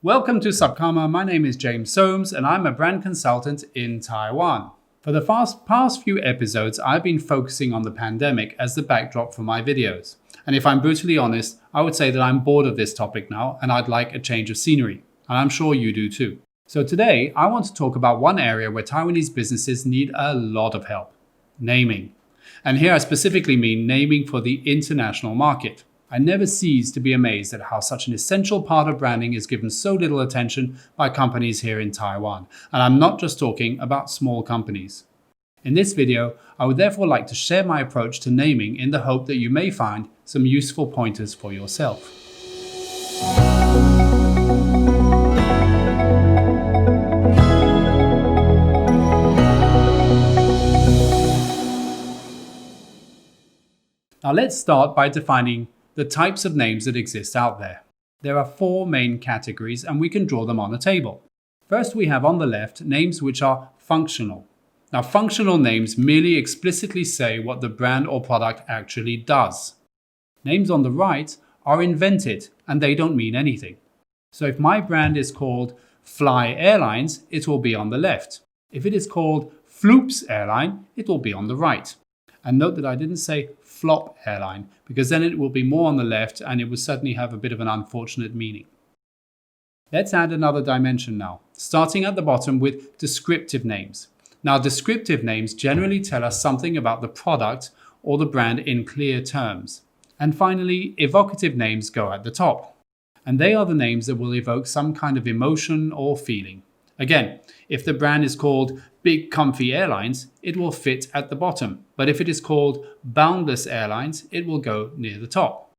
Welcome to Subcama. My name is James Soames and I'm a brand consultant in Taiwan. For the past few episodes, I've been focusing on the pandemic as the backdrop for my videos. And if I'm brutally honest, I would say that I'm bored of this topic now and I'd like a change of scenery. And I'm sure you do too. So today, I want to talk about one area where Taiwanese businesses need a lot of help: naming. And here I specifically mean naming for the international market. I never cease to be amazed at how such an essential part of branding is given so little attention by companies here in Taiwan. And I'm not just talking about small companies. In this video, I would therefore like to share my approach to naming in the hope that you may find some useful pointers for yourself. Now let's start by defining the types of names that exist out there. There are four main categories and we can draw them on a table. First, we have on the left names which are functional. Now, functional names merely explicitly say what the brand or product actually does. Names on the right are invented and they don't mean anything. So if my brand is called Fly Airlines, it will be on the left. If it is called Floops Airline, it will be on the right. And note that I didn't say Flop Airline, because then it will be more on the left and it would certainly have a bit of an unfortunate meaning. Let's add another dimension now, starting at the bottom with descriptive names. Now, descriptive names generally tell us something about the product or the brand in clear terms. And finally, evocative names go at the top. And they are the names that will evoke some kind of emotion or feeling. Again, if the brand is called Big Comfy Airlines, it will fit at the bottom. But if it is called Boundless Airlines, it will go near the top.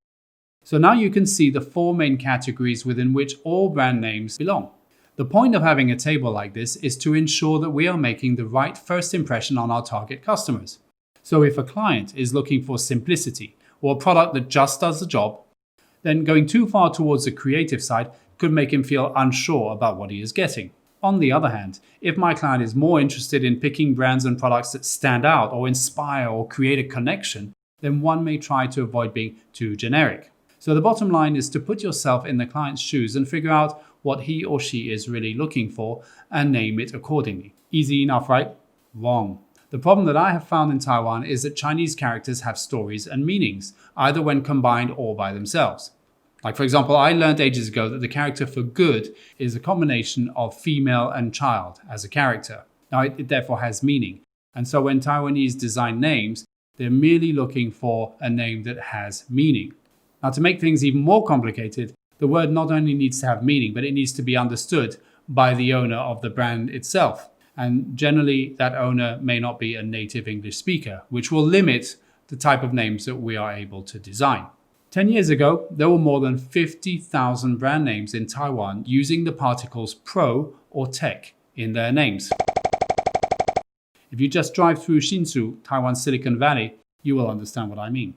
So now you can see the four main categories within which all brand names belong. The point of having a table like this is to ensure that we are making the right first impression on our target customers. So if a client is looking for simplicity or a product that just does the job, then going too far towards the creative side could make him feel unsure about what he is getting. On the other hand, if my client is more interested in picking brands and products that stand out or inspire or create a connection, then one may try to avoid being too generic. So the bottom line is to put yourself in the client's shoes and figure out what he or she is really looking for and name it accordingly. Easy enough, right? Wrong. The problem that I have found in Taiwan is that Chinese characters have stories and meanings, either when combined or by themselves. Like, for example, I learned ages ago that the character for good is a combination of female and child as a character. Now, it therefore has meaning. And so when Taiwanese design names, they're merely looking for a name that has meaning. Now, to make things even more complicated, the word not only needs to have meaning, but it needs to be understood by the owner of the brand itself. And generally, that owner may not be a native English speaker, which will limit the type of names that we are able to design. 10 years ago, there were more than 50,000 brand names in Taiwan using the particles pro or tech in their names. If you just drive through Hsinchu, Taiwan's Silicon Valley, you will understand what I mean.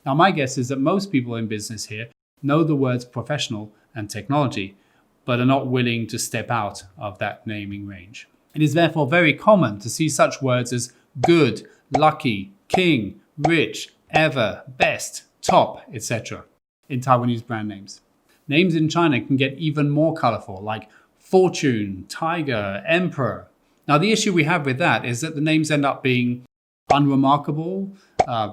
Now, my guess is that most people in business here know the words professional and technology, but are not willing to step out of that naming range. It is therefore very common to see such words as good, lucky, king, rich, ever, best, top, etc. in Taiwanese brand names. Names in China can get even more colorful, like Fortune, Tiger, Emperor. Now, the issue we have with that is that the names end up being unremarkable,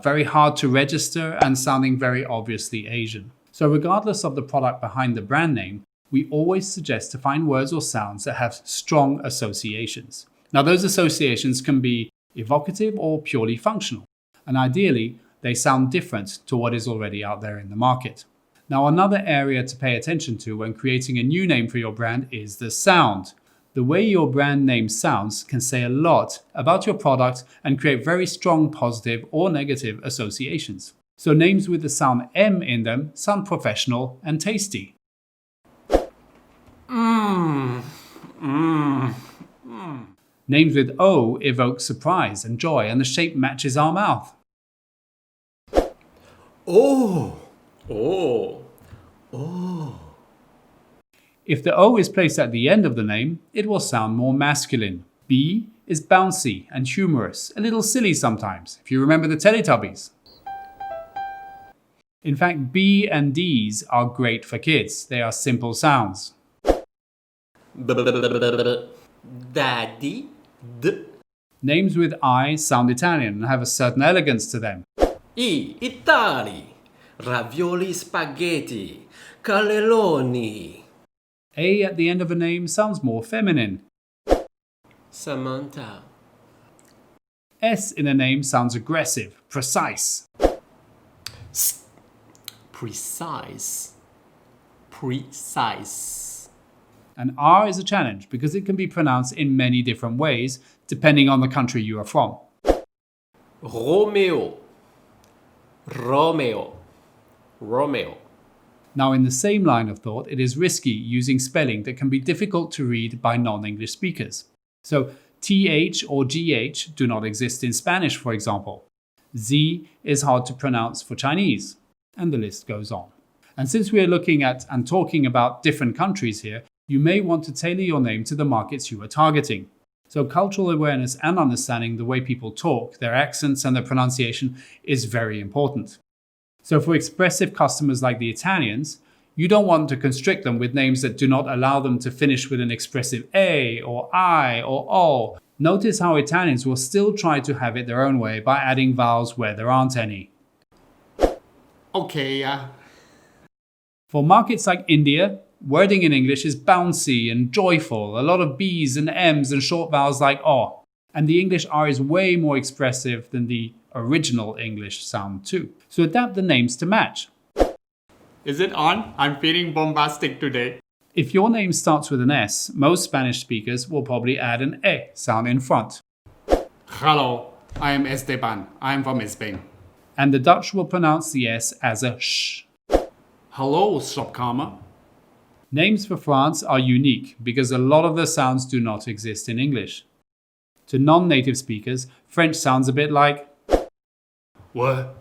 very hard to register, and sounding very obviously Asian. So regardless of the product behind the brand name, we always suggest to find words or sounds that have strong associations. Now, those associations can be evocative or purely functional, and ideally, they sound different to what is already out there in the market. Now, another area to pay attention to when creating a new name for your brand is the sound. The way your brand name sounds can say a lot about your product and create very strong positive or negative associations. So names with the sound M in them sound professional and tasty. Names with O evoke surprise and joy, and the shape matches our mouth. If the O is placed at the end of the name, it will sound more masculine. B is bouncy and humorous, a little silly sometimes, if you remember the Teletubbies. In fact, B and Ds are great for kids. They are simple sounds. Daddy. Names with I sound Italian and have a certain elegance to them. Italy. Ravioli spaghetti. Cannelloni. A at the end of a name sounds more feminine. Samantha. S in a name sounds aggressive, precise. Precise. And R is a challenge because it can be pronounced in many different ways depending on the country you are from. Romeo. Now, in the same line of thought, it is risky using spelling that can be difficult to read by non-English speakers. So, TH or GH do not exist in Spanish, for example. Z is hard to pronounce for Chinese, and the list goes on. And since we are looking at and talking about different countries here, you may want to tailor your name to the markets you are targeting. So cultural awareness and understanding the way people talk, their accents and their pronunciation is very important. So for expressive customers like the Italians, you don't want to constrict them with names that do not allow them to finish with an expressive A or I or O. Notice how Italians will still try to have it their own way by adding vowels where there aren't any. Okay, yeah. For markets like India, wording in English is bouncy and joyful, a lot of B's and M's and short vowels like O. And the English R is way more expressive than the original English sound too. So adapt the names to match. Is it on? I'm feeling bombastic today. If your name starts with an S, most Spanish speakers will probably add an E sound in front. Hello, I am Esteban. I am from Spain. And the Dutch will pronounce the S as a sh. Hello, shopkarma. Names for France are unique because a lot of the sounds do not exist in English. To non-native speakers, French sounds a bit like What?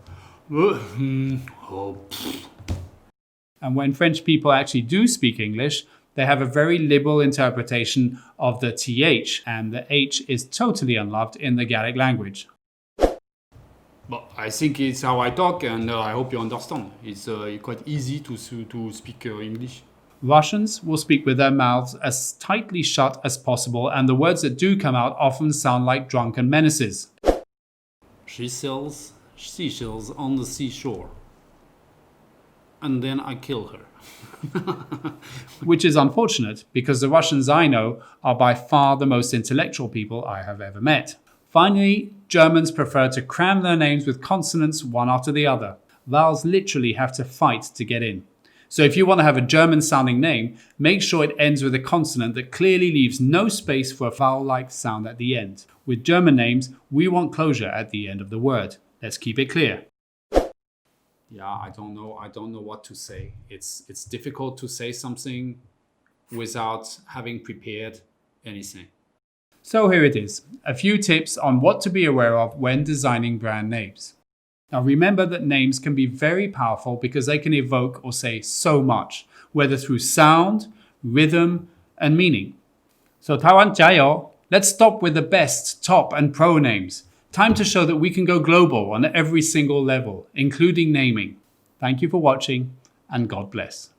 And when French people actually do speak English, they have a very liberal interpretation of the TH, and the H is totally unloved in the Gallic language. But I think it's how I talk, and I hope you understand. It's quite easy to speak English. Russians will speak with their mouths as tightly shut as possible, and the words that do come out often sound like drunken menaces. She sells seashells on the seashore. And then I kill her. Which is unfortunate because the Russians I know are by far the most intellectual people I have ever met. Finally, Germans prefer to cram their names with consonants one after the other. Vowels literally have to fight to get in. So if you want to have a German-sounding name, make sure it ends with a consonant that clearly leaves no space for a vowel-like sound at the end. With German names, we want closure at the end of the word. Let's keep it clear. Yeah, I don't know what to say. It's difficult to say something without having prepared anything. So here it is, a few tips on what to be aware of when designing brand names. Now remember that names can be very powerful because they can evoke or say so much, whether through sound, rhythm, and meaning. So Taiwan 加油! Let's stop with the best, top, and pro names. Time to show that we can go global on every single level, including naming. Thank you for watching, and God bless.